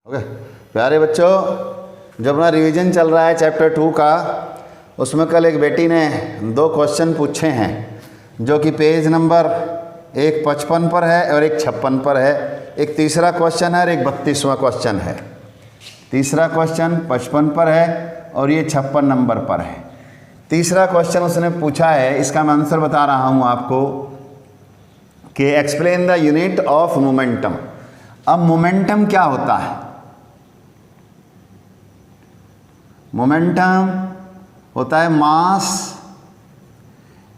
Okay प्यारे बच्चों, जब अपना रिवीजन चल रहा है चैप्टर 2 का, उसमें कल एक बेटी ने 2 क्वेश्चन पूछे हैं जो कि पेज नंबर एक 55 पर है और एक 56 पर है। एक तीसरा क्वेश्चन है और एक 32वां क्वेश्चन है। तीसरा क्वेश्चन 55 पर है और ये 56 नंबर पर है। तीसरा क्वेश्चन उसने पूछा है, इसका मैं आंसर बता रहा हूँ आपको कि explain the unit of momentum. अब मोमेंटम क्या होता है? मोमेंटम होता है मास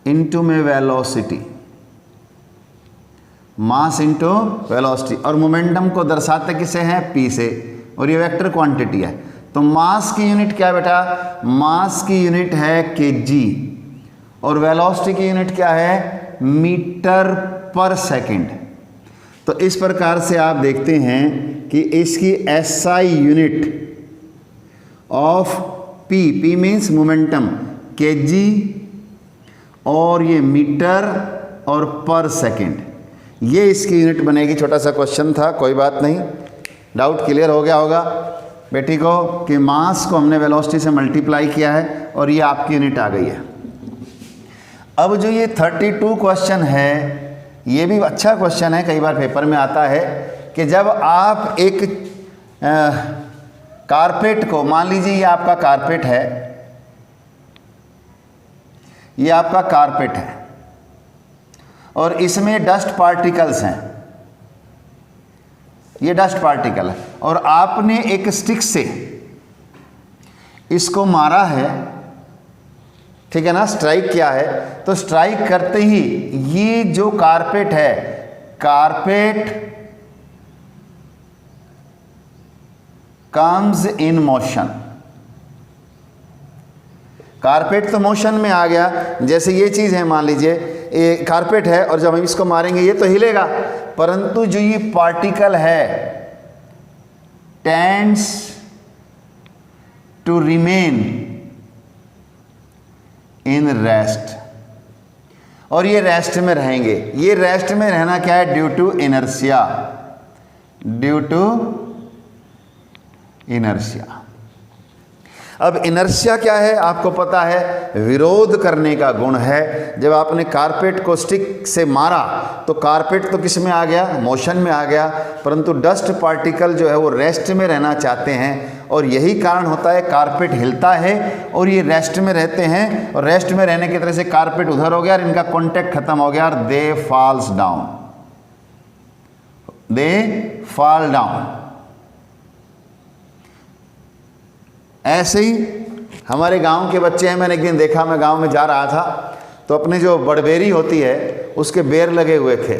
इनटू में वेलोसिटी, मास इनटू वेलोसिटी। और मोमेंटम को दर्शाते किसे हैं? पी से, और ये वेक्टर क्वांटिटी है। तो मास की यूनिट क्या है बेटा? मास की यूनिट है केजी और वेलोसिटी की यूनिट क्या है? मीटर पर सेकंड। तो इस प्रकार से आप देखते हैं कि इसकी SI unit of P, P means momentum, KG, और ये मीटर और पर सेकंड, ये इसकी यूनिट बनेगी। छोटा सा क्वेश्चन था, कोई बात नहीं, डाउट क्लियर हो गया होगा बेटी को कि मास को हमने वेलोसिटी से मल्टीप्लाई किया है और ये आपकी यूनिट आ गई है। अब जो ये 32 क्वेश्चन है, ये भी अच्छा क्वेश्चन है, कई बार पेपर में आता है कि जब आप एक कारपेट को, मान लीजिए ये आपका कारपेट है, ये आपका कारपेट है और इसमें डस्ट पार्टिकल्स हैं, ये डस्ट पार्टिकल है, और आपने एक स्टिक से इसको मारा है, ठीक है ना, स्ट्राइक किया है। तो स्ट्राइक करते ही ये जो कारपेट है, carpet comes in motion. Carpet तो मोशन में आ गया। जैसे ये चीज़ है, मान लीजिए ये कारपेट है और जब हम इसको मारेंगे ये तो हिलेगा, परंतु जो ये पार्टिकल है tends to remain in rest, और ये रेस्ट में रहेंगे। ये रेस्ट में रहना क्या है? Due to inertia, due to inertia. अब इनर्शिया क्या है? आपको पता है, विरोध करने का गुण है। जब आपने कारपेट को स्टिक से मारा तो कारपेट तो किस में आ गया? मोशन में आ गया, परंतु डस्ट पार्टिकल जो है वो रेस्ट में रहना चाहते हैं, और यही कारण होता है कारपेट हिलता है और ये रेस्ट में रहते हैं, और रेस्ट में रहने की तरह से कारपेट उधर हो गया और इनका कॉन्टैक्ट खत्म हो गया और they falls down, they fall down. ऐसे ही हमारे गांव के बच्चे हैं, मैंने एक दिन देखा, मैं गांव में जा रहा था तो अपने जो बड़बेरी होती है उसके बेर लगे हुए थे,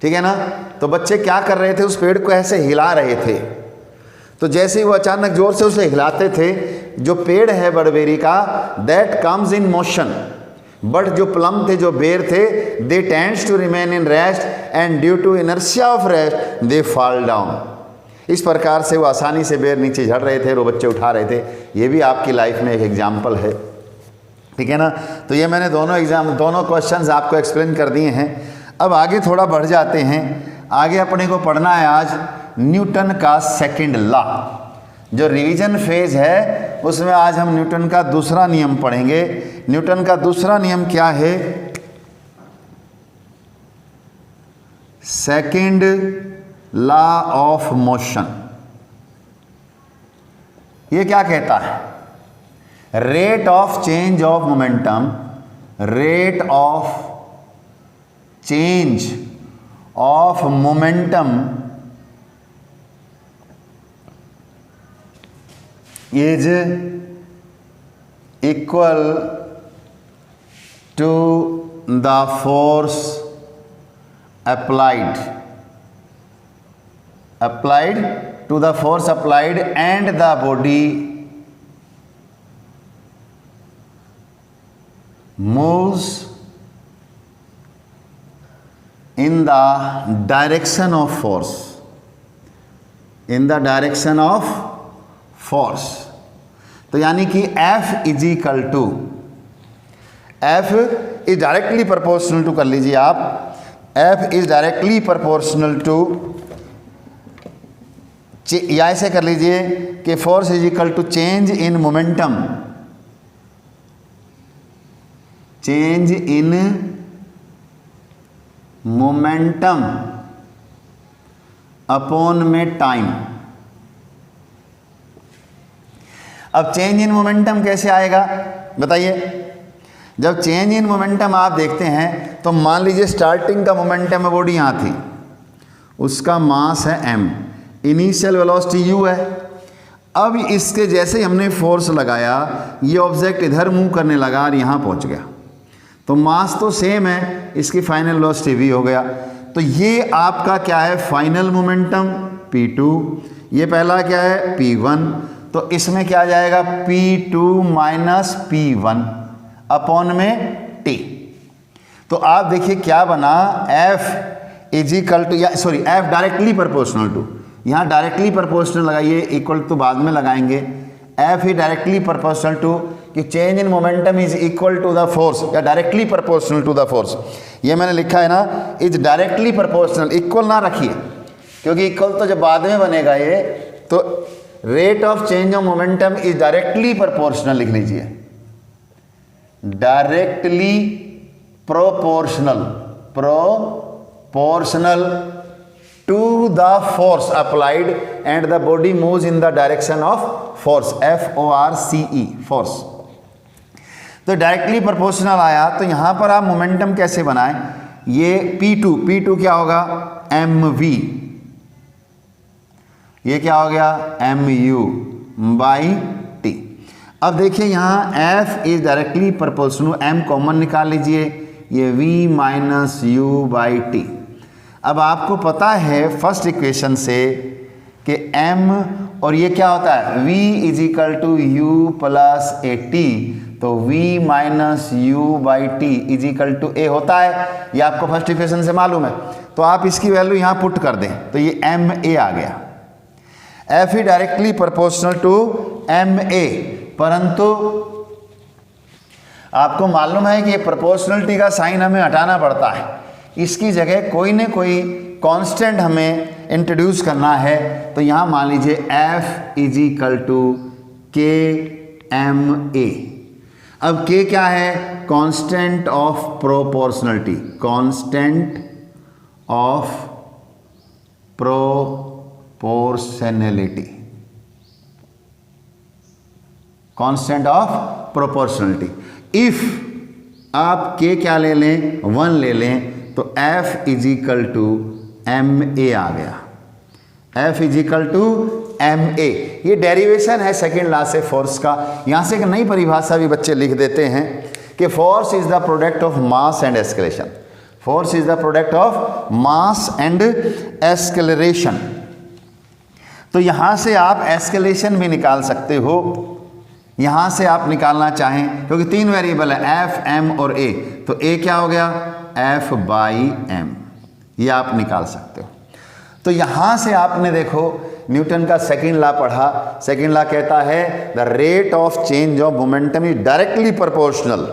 ठीक है ना। तो बच्चे क्या कर रहे थे? उस पेड़ को ऐसे हिला रहे थे। तो जैसे ही वो अचानक जोर से उसे हिलाते थे, जो पेड़ है बड़बेरी का, that comes in motion, but जो प्लम थे, जो बेर थे, they tends to remain in rest and due to inertia of rest they fall down. इस प्रकार से वो आसानी से बेर नीचे झड़ रहे थे और वो बच्चे उठा रहे थे। ये भी आपकी लाइफ में एक एग्जाम्पल है, ठीक है ना। तो ये मैंने दोनों क्वेश्चंस आपको एक्सप्लेन कर दिए हैं। अब आगे थोड़ा बढ़ जाते हैं। आगे अपने को पढ़ना है आज न्यूटन का सेकंड लॉ। जो रिवीजन फेज है उसमें आज हम न्यूटन का दूसरा नियम पढ़ेंगे। न्यूटन का दूसरा नियम क्या है? Second law of motion. ये क्या कहता है? Rate of change of momentum, rate of change of momentum is equal to the force applied to the force applied and the body moves in the direction of force, in the direction of force। तो यानी कि F is equal to, F is directly proportional to, कर लीजिए आप, F is directly proportional to या ऐसे कर लीजिए कि force is equal to change in momentum, change in momentum upon में टाइम। अब चेंज इन मोमेंटम कैसे आएगा बताइए। जब चेंज इन मोमेंटम आप देखते हैं तो मान लीजिए स्टार्टिंग का मोमेंटम है बॉडी यहाँ थी, उसका मास है m, इनिशियल वेलोसिटी u है। अब इसके जैसे ही हमने फोर्स लगाया ये ऑब्जेक्ट इधर मूव करने लगा और यहाँ पहुँच गया, तो मास तो सेम है, इसकी फाइनल वेलोसिटी v हो गया। तो ये आपका क्या है फाइनल मोमेंटम p2, ये पहला क्या है p1, तो इसमें क्या आ जाएगा p2 माइनस p1 अपॉन में t। तो आप देखिए क्या बना, f इज इक्वल टू, या sorry f directly proportional to, यहाँ डायरेक्टली प्रोपोर्शनल लगाइए, इक्वल टू बाद में लगाएंगे, f ही डायरेक्टली प्रोपोर्शनल टू कि change in momentum is equal to the force या directly proportional to the force. ये मैंने लिखा है ना, इज डायरेक्टली प्रोपोर्शनल, इक्वल ना रखिए क्योंकि इक्वल तो जब बाद में बनेगा ये, तो rate of change of momentum is directly proportional लिख लीजिए, directly proportional, proportional to the force applied and the body moves in the direction of force, FORCE force. तो डायरेक्टली प्रोपोर्शनल आया, तो यहां पर आप मोमेंटम कैसे बनाएं, ये P2 क्या होगा mv, ये क्या हो गया mu बाई t। अब देखिए यहाँ f is directly proportional, m common निकाल लीजिए, ये v minus u by T. अब आपको पता है फर्स्ट इक्वेशन से कि m और ये क्या होता है v is equal to u plus a t, तो v minus u by t is equal to a होता है, ये आपको फर्स्ट इक्वेशन से मालूम है। तो आप इसकी वैल्यू यहाँ पुट कर दें तो ये ma आ गया, f ही डायरेक्टली प्रोपोर्शनल टू ma, परंतु आपको मालूम है कि प्रोपोर्शनलिटी का साइन हमें हटाना पड़ता है, इसकी जगह कोई न कोई कांस्टेंट हमें इंट्रोड्यूस करना है। तो यहाँ मान लीजिए f is equal to KMA। अब k क्या है, constant of proportionality, constant of proportionality, constant of proportionality. If आप k क्या ले लें 1 ले लें तो f is equal to ma आ गया, f is equal to ma। ये डेरिवेशन है सेकेंड लॉ से फोर्स का। यहाँ से एक नई परिभाषा भी बच्चे लिख देते हैं कि force is the product of mass and acceleration, force is the product of mass and acceleration. तो यहाँ से आप एस्केलेशन भी निकाल सकते हो, यहाँ से आप निकालना चाहें क्योंकि 3 वेरिएबल है f, m और a, तो a क्या हो गया f बाई m, ये आप निकाल सकते हो। तो यहाँ से आपने देखो न्यूटन का सेकंड लॉ पढ़ा, सेकंड लॉ कहता है the rate of change of momentum is directly proportional,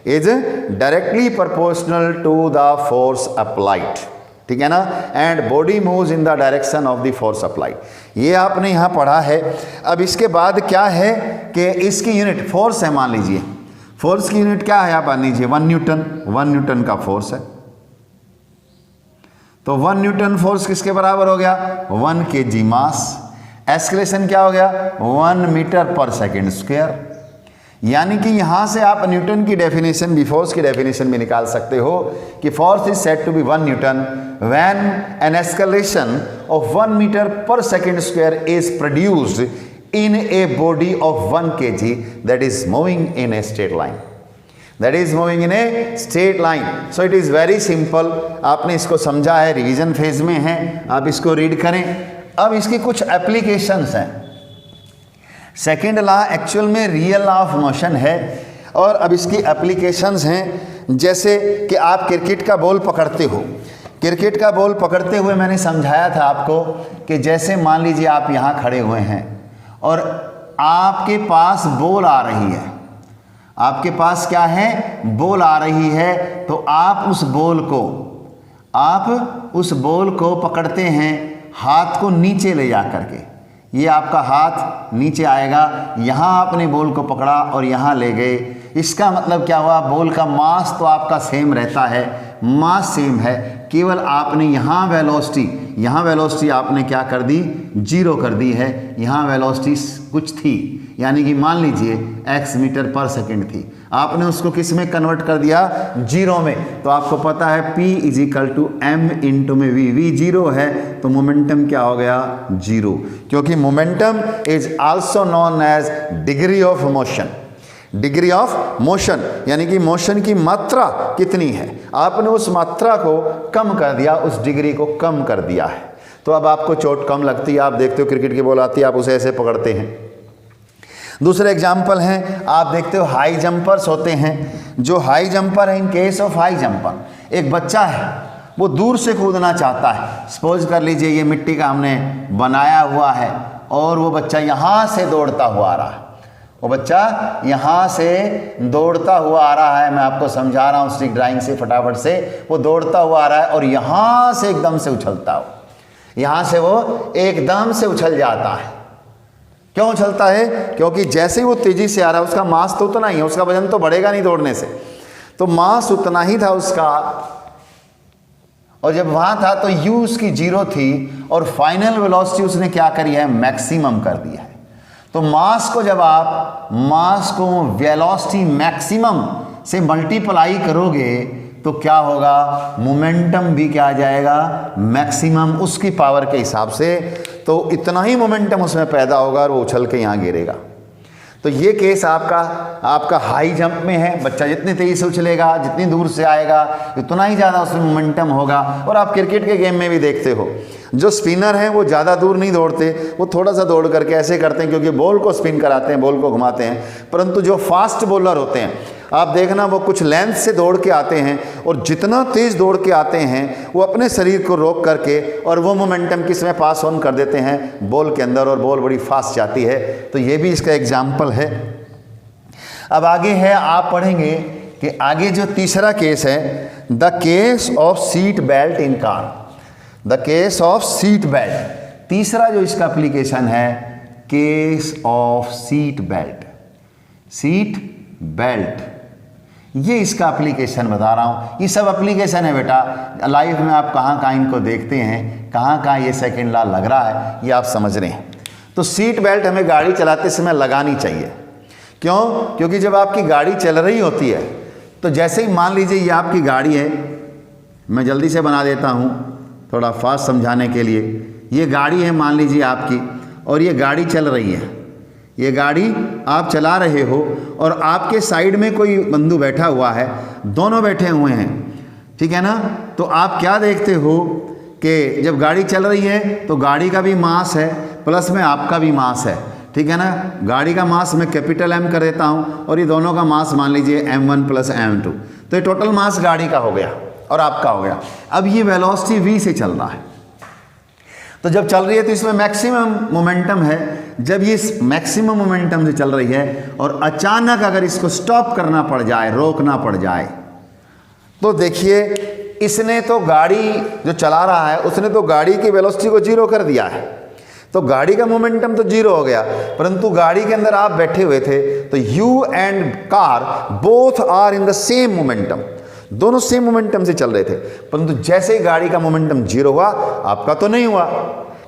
is directly proportional to the force applied, ठीक है ना, and body moves in the direction of the force applied. ये आपने यहाँ पढ़ा है। अब इसके बाद क्या है कि इसकी यूनिट फोर्स है, मान लीजिए फोर्स की यूनिट क्या है, आप मान लीजिए 1 न्यूटन, 1 न्यूटन का फोर्स है, तो 1 न्यूटन फोर्स किसके बराबर हो गया 1 kg मास। एस्केलेशन क्या हो गया 1 मीटर पर सेकेंड स्क्वायर। यानी कि यहां से आप न्यूटन की डेफिनेशन भी, फोर्स की डेफिनेशन भी निकाल सकते हो कि force is said to be 1 newton when an acceleration of 1 metre per second square is produced in a body of 1 kg that is moving in a straight line, that is moving in a straight line. So it is very simple. आपने इसको समझा है, revision phase में है, आप इसको read करें। अब इसकी कुछ एप्लीकेशंस हैं। सेकेंड लॉ एक्चुअल में रियल लॉ ऑफ मोशन है और अब इसकी एप्लीकेशंस हैं, जैसे कि आप क्रिकेट का बॉल पकड़ते हो, क्रिकेट का बॉल पकड़ते हुए मैंने समझाया था आपको कि जैसे मान लीजिए आप यहाँ खड़े हुए हैं और आपके पास बॉल आ रही है, आपके पास क्या है बॉल आ रही है, तो आप उस बॉल को पकड़ते हैं हाथ को नीचे ले जा करके, ये आपका हाथ नीचे आएगा, यहाँ आपने बॉल को पकड़ा और यहाँ ले गए। इसका मतलब क्या हुआ, बॉल का मास तो आपका सेम रहता है, मास सेम है, केवल आपने यहाँ वेलोसिटी आपने क्या कर दी, 0 कर दी है। यहाँ वेलोसिटी कुछ थी, यानी कि मान लीजिए x मीटर पर सेकंड थी, आपने उसको किस में कन्वर्ट कर दिया, 0 में। तो आपको पता है P = m इंटू में v 0 है, तो मोमेंटम क्या हो गया, 0। क्योंकि momentum is also known as degree of motion. Degree of motion यानी कि मोशन की मात्रा कितनी है, आपने उस मात्रा को कम कर दिया, उस डिग्री को कम कर दिया है। तो अब आपको चोट कम लगती है, आप देखते हो क्रिकेट की बॉल आती है, आप उसे ऐसे पकड़ते हैं। दूसरे एग्जाम्पल हैं, आप देखते हो हाई जंपर्स होते हैं। जो हाई जंपर है, in case of high jumper, एक बच्चा है वो दूर से कूदना चाहता है। सपोज कर लीजिए ये मिट्टी का हमने बनाया हुआ है और वो बच्चा यहाँ से दौड़ता हुआ आ रहा है, वो बच्चा यहाँ से दौड़ता हुआ आ रहा है। मैं आपको समझा रहा हूँ स्टिक ड्राइंग से, फटाफट से। वो दौड़ता हुआ आ रहा है और यहाँ से एकदम से उछलता हो, यहाँ से वो एकदम से उछल जाता है। क्यों उछलता है, क्योंकि जैसे ही वो तेजी से आ रहा है, उसका मास तो उतना ही है, उसका वजन तो बढ़ेगा नहीं दौड़ने से, तो मास उतना ही था उसका। और जब वहाँ था तो u उसकी 0 थी और फाइनल वेलोसिटी उसने क्या करी है, मैक्सिमम कर दिया है। तो मास को जब आप मास को वेलोसिटी मैक्सिमम से मल्टीप्लाई करोगे तो क्या होगा, मोमेंटम भी क्या आ जाएगा, मैक्सिमम उसकी पावर के हिसाब से। तो इतना ही मोमेंटम उसमें पैदा होगा और वो उछल के यहाँ गिरेगा। तो ये केस आपका हाई जंप में है। बच्चा जितनी तेज़ी से उछलेगा, जितनी दूर से आएगा, उतना ही ज़्यादा उसमें मोमेंटम होगा। और आप क्रिकेट के गेम में भी देखते हो, जो स्पिनर हैं वो ज़्यादा दूर नहीं दौड़ते, वो थोड़ा सा दौड़ करके ऐसे करते हैं क्योंकि बॉल को स्पिन कराते हैं, बॉल को घुमाते हैं। परंतु जो फास्ट बॉलर होते हैं, आप देखना वो कुछ लेंथ से दौड़ के आते हैं और जितना तेज़ दौड़ के आते हैं वो अपने शरीर को रोक करके और वो मोमेंटम किस में पास ऑन कर देते हैं, बॉल के अंदर, और बॉल बड़ी फास्ट जाती है। तो ये भी इसका एग्जाम्पल है। अब आगे है, आप पढ़ेंगे कि आगे जो तीसरा केस है, the case of seat belt in car. The case of seat belt, तीसरा जो इसका एप्लीकेशन है, case of seat belt. Seat belt, ये इसका एप्लीकेशन बता रहा हूँ। ये सब एप्लीकेशन है बेटा, लाइफ में आप कहाँ कहाँ इनको देखते हैं, कहाँ कहाँ ये सेकंड लॉ लग रहा है, ये आप समझ रहे हैं। तो सीट बेल्ट हमें गाड़ी चलाते समय लगानी चाहिए। क्यों? क्योंकि जब आपकी गाड़ी चल रही होती है तो जैसे ही मान लीजिए ये आपकी गाड़ी है, मैं जल्दी से बना देता हूँ थोड़ा फास्ट समझाने के लिए। ये गाड़ी है मान लीजिए आपकी, और ये गाड़ी चल रही है, ये गाड़ी आप चला रहे हो और आपके साइड में कोई बंदू बैठा हुआ है, दोनों बैठे हुए हैं, ठीक है ना। तो आप क्या देखते हो कि जब गाड़ी चल रही है तो गाड़ी का भी मास है प्लस में आपका भी मास है, ठीक है ना। गाड़ी का मास मैं कैपिटल M कर देता हूँ और ये दोनों का मास मान लीजिए m1 + m2, तो ये टोटल मास गाड़ी का हो गया और आपका हो गया। अब ये वेलोसिटी v से चल रहा है, तो जब चल रही है तो इसमें मैक्सिमम मोमेंटम है। जब ये मैक्सिमम मोमेंटम से चल रही है और अचानक अगर इसको स्टॉप करना पड़ जाए, रोकना पड़ जाए, तो देखिए इसने तो गाड़ी जो चला रहा है उसने तो गाड़ी की वेलोसिटी को 0 कर दिया है, तो गाड़ी का मोमेंटम तो 0 हो गया। परंतु गाड़ी के अंदर आप बैठे हुए थे तो you and car both are in the same momentum, दोनों सेम मोमेंटम से चल रहे थे। परंतु जैसे ही गाड़ी का मोमेंटम 0 हुआ, आपका तो नहीं हुआ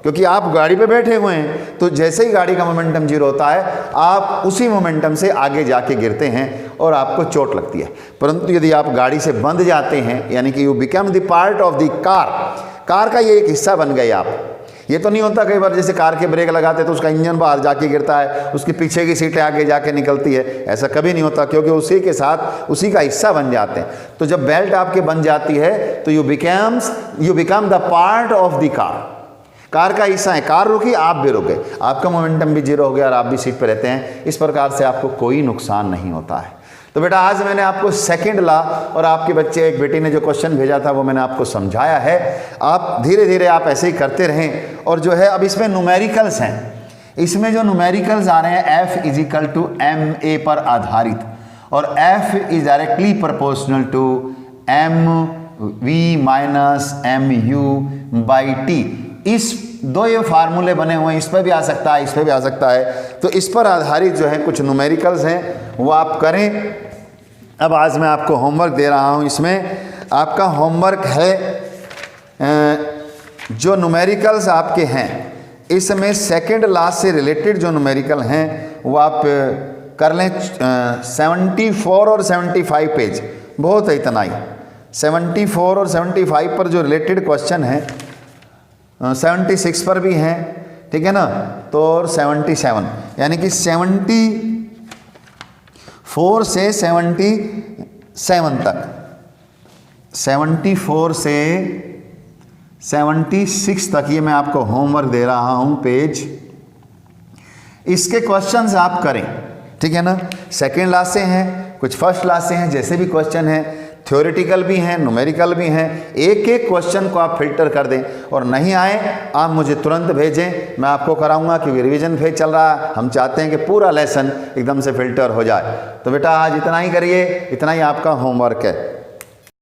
क्योंकि आप गाड़ी पे बैठे हुए हैं। तो जैसे ही गाड़ी का मोमेंटम 0 होता है, आप उसी मोमेंटम से आगे जाके गिरते हैं और आपको चोट लगती है। परंतु यदि आप गाड़ी से बंध जाते हैं, यानी कि you become the part of the car, car का ये एक हिस्सा बन गए आप। ये तो नहीं होता कई बार जैसे कार के ब्रेक लगाते तो उसका इंजन बाहर जाके गिरता है, उसके पीछे की सीटें आगे जाके निकलती है, ऐसा कभी नहीं होता क्योंकि उसी के साथ उसी का हिस्सा बन जाते हैं। तो जब बेल्ट आपके बन जाती है तो you become the part of the car, car का हिस्सा है। कार रुकी, आप भी रुके, आपका मोमेंटम भी 0 हो गया और आप भी सीट पर रहते हैं। इस प्रकार से आपको कोई नुकसान नहीं होता है। तो बेटा आज मैंने आपको सेकंड लॉ और आपके बच्चे एक बेटी ने जो क्वेश्चन भेजा था वो मैंने आपको समझाया है। आप धीरे धीरे आप ऐसे ही करते रहें। और जो है अब इसमें न्यूमेरिकल्स हैं, इसमें जो न्यूमेरिकल्स आ रहे हैं F = ma पर आधारित, और F is directly proportional to mv - mu/t। इस दो ये फार्मूले बने हुए हैं, इस पर भी आ सकता है, इस पर भी आ सकता है, तो इस पर आधारित जो है कुछ न्यूमेरिकल्स हैं वो आप करें। अब आज मैं आपको होमवर्क दे रहा हूँ, इसमें आपका होमवर्क है जो न्यूमेरिकल्स आपके हैं इसमें सेकंड लास्ट से रिलेटेड जो न्यूमेरिकल हैं वो आप कर लें। 74 और 75 पेज बहुत है, इतना ही। 74 और 75 पर जो रिलेटेड क्वेश्चन है, 76 पर भी हैं, ठीक है ना, तो और 77, यानी कि 74 से 77 तक, 74 से 76 तक ये मैं आपको होमवर्क दे रहा हूँ पेज। इसके क्वेश्चंस आप करें, ठीक है ना। सेकेंड लास्ट से हैं, कुछ फर्स्ट लास्ट से हैं, जैसे भी क्वेश्चन हैं, थ्योरेटिकल भी हैं, न्यूमेरिकल भी हैं, एक एक क्वेश्चन को आप फिल्टर कर दें और नहीं आए आप मुझे तुरंत भेजें, मैं आपको कराऊंगा कि रिवीजन फेज चल रहा है, हम चाहते हैं कि पूरा लेसन एकदम से फिल्टर हो जाए। तो बेटा आज इतना ही करिए, इतना ही आपका होमवर्क है।